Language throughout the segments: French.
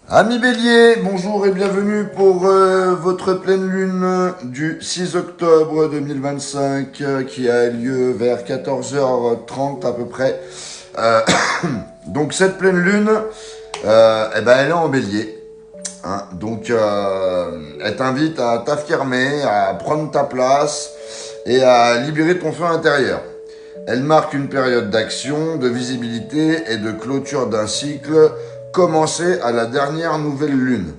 Amis Bélier, bonjour et bienvenue pour votre pleine lune du 6 octobre 2025 qui a lieu vers 14h30 à peu près. Euh, donc cette pleine lune, elle est en Bélier. Hein. Donc elle t'invite à t'affirmer, à prendre ta place et à libérer ton feu intérieur. Elle marque une période d'action, de visibilité et de clôture d'un cycle commencé à la dernière nouvelle lune.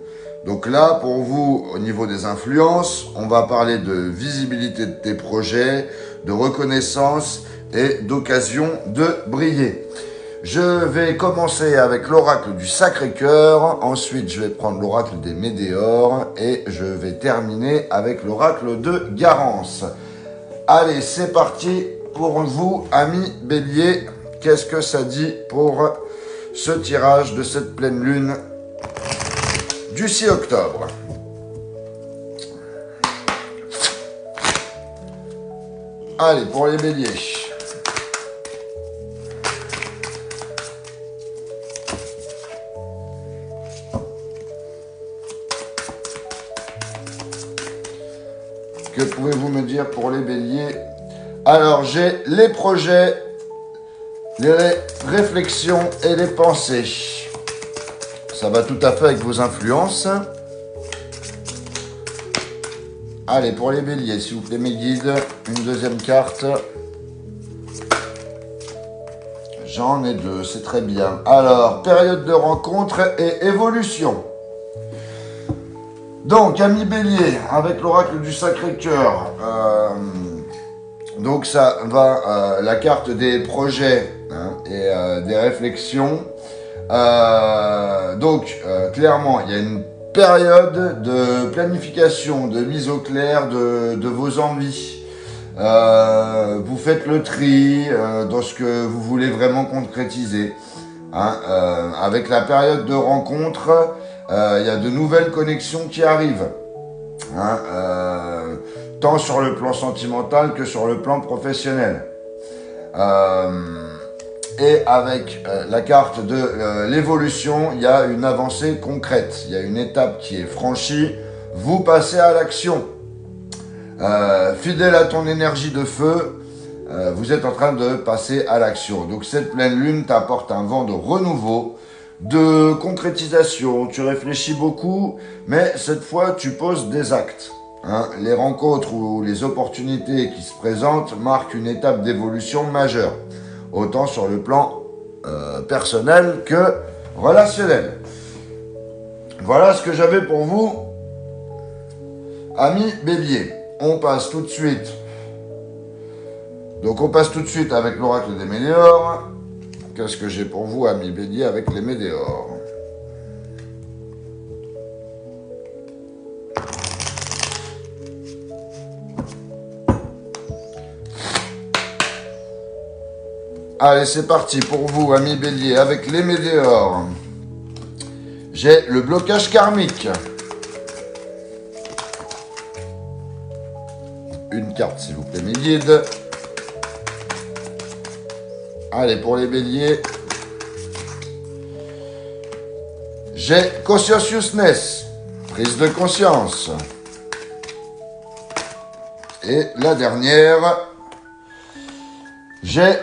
Donc là, pour vous, au niveau des influences, on va parler de visibilité de tes projets, de reconnaissance et d'occasion de briller. Je vais commencer avec l'oracle du Sacré-Cœur, ensuite je vais prendre l'oracle des Médéors et je vais terminer avec l'oracle de Garance. Allez, c'est parti pour vous, amis Bélier. Qu'est-ce que ça dit pour ce tirage de cette pleine lune du 6 octobre? Allez, pour les Béliers. Que pouvez-vous me dire pour les Béliers? Alors, j'ai les projets, les réflexions et les pensées. Ça va tout à fait avec vos influences. Allez, pour les Béliers, s'il vous plaît, mes guides, une deuxième carte. J'en ai deux, c'est très bien. Alors, période de rencontre et évolution. Donc, amis Bélier, avec l'oracle du Sacré-Cœur, donc ça va, la carte des projets et des réflexions. Clairement, il y a une période de planification, de mise au clair de vos envies. Vous faites le tri dans ce que vous voulez vraiment concrétiser. Avec la période de rencontre, il y a de nouvelles connexions qui arrivent. Tant sur le plan sentimental que sur le plan professionnel. Et avec la carte de l'évolution, il y a une avancée concrète. Il y a une étape qui est franchie. Vous passez à l'action. Fidèle à ton énergie de feu, vous êtes en train de passer à l'action. Donc cette pleine lune t'apporte un vent de renouveau, de concrétisation. Tu réfléchis beaucoup, mais cette fois tu poses des actes. Les rencontres ou les opportunités qui se présentent marquent une étape d'évolution majeure, autant sur le plan personnel que relationnel. Voilà ce que j'avais pour vous, amis Bélier. On passe tout de suite. Donc on passe tout de suite avec l'oracle des Médéors. Qu'est-ce que j'ai pour vous, amis Bélier, avec les Médéors? Allez, c'est parti pour vous, amis Bélier, avec les Médéors. J'ai le blocage karmique. Une carte, s'il vous plaît, mes guides. Allez, pour les Béliers. J'ai conscientiousness, prise de conscience. Et la dernière, j'ai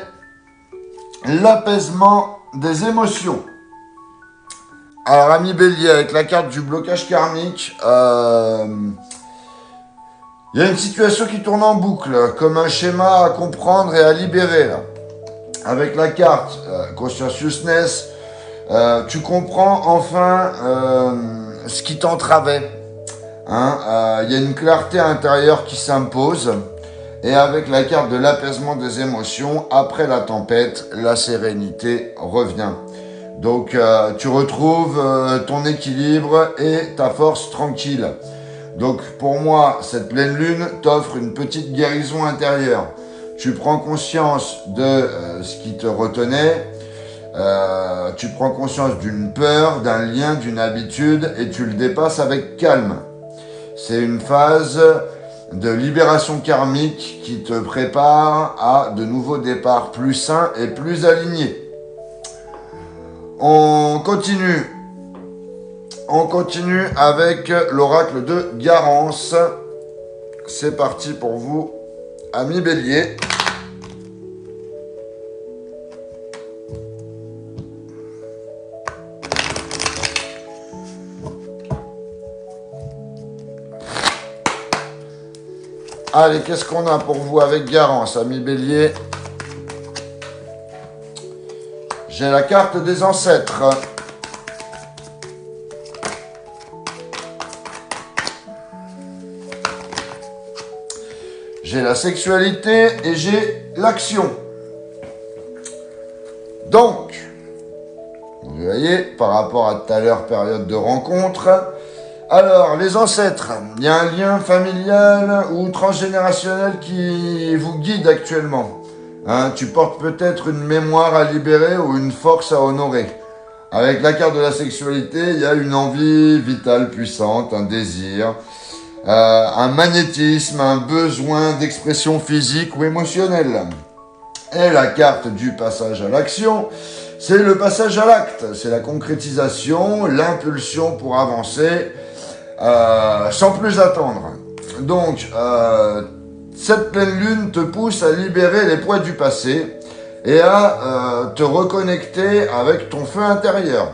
l'apaisement des émotions. Alors, ami Bélier, avec la carte du blocage karmique, il y a une situation qui tourne en boucle, comme un schéma à comprendre et à libérer. Là. Avec la carte conscientiousness, tu comprends enfin ce qui t'entravait. Il y a une clarté intérieure qui s'impose. Et avec la carte de l'apaisement des émotions, après la tempête, la sérénité revient. Donc tu retrouves ton équilibre et ta force tranquille. Donc pour moi, cette pleine lune t'offre une petite guérison intérieure. Tu prends conscience de ce qui te retenait, tu prends conscience d'une peur, d'un lien, d'une habitude et tu le dépasses avec calme. C'est une phase de libération karmique qui te prépare à de nouveaux départs plus sains et plus alignés. On continue On continue avec l'oracle de Garance. C'est parti pour vous, amis Bélier. Allez, qu'est-ce qu'on a pour vous avec Garance, amis Bélier? J'ai la carte des ancêtres. J'ai la sexualité et j'ai l'action. Donc, vous voyez, par rapport à tout à l'heure, période de rencontre. Alors, les ancêtres, il y a un lien familial ou transgénérationnel qui vous guide actuellement. Hein, tu portes peut-être une mémoire à libérer ou une force à honorer. Avec la carte de la sexualité, il y a une envie vitale puissante, un désir, un magnétisme, un besoin d'expression physique ou émotionnelle. Et la carte du passage à l'action, c'est le passage à l'acte, c'est la concrétisation, l'impulsion pour avancer sans plus attendre. Donc, cette pleine lune te pousse à libérer les poids du passé et à te reconnecter avec ton feu intérieur.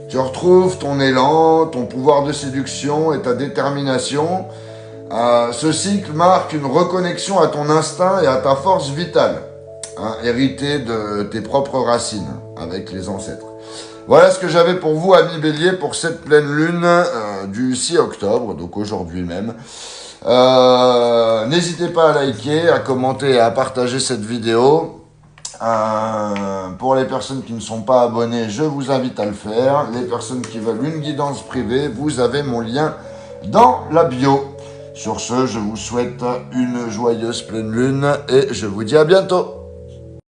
Tu retrouves ton élan, ton pouvoir de séduction et ta détermination. Ce cycle marque une reconnexion à ton instinct et à ta force vitale, hein, héritée de tes propres racines avec les ancêtres. Voilà ce que j'avais pour vous, amis Bélier, pour cette pleine lune du 6 octobre, donc aujourd'hui même. N'hésitez pas à liker, à commenter et à partager cette vidéo. Pour les personnes qui ne sont pas abonnées, je vous invite à le faire. Les personnes qui veulent une guidance privée, vous avez mon lien dans la bio. Sur ce, je vous souhaite une joyeuse pleine lune et je vous dis à bientôt.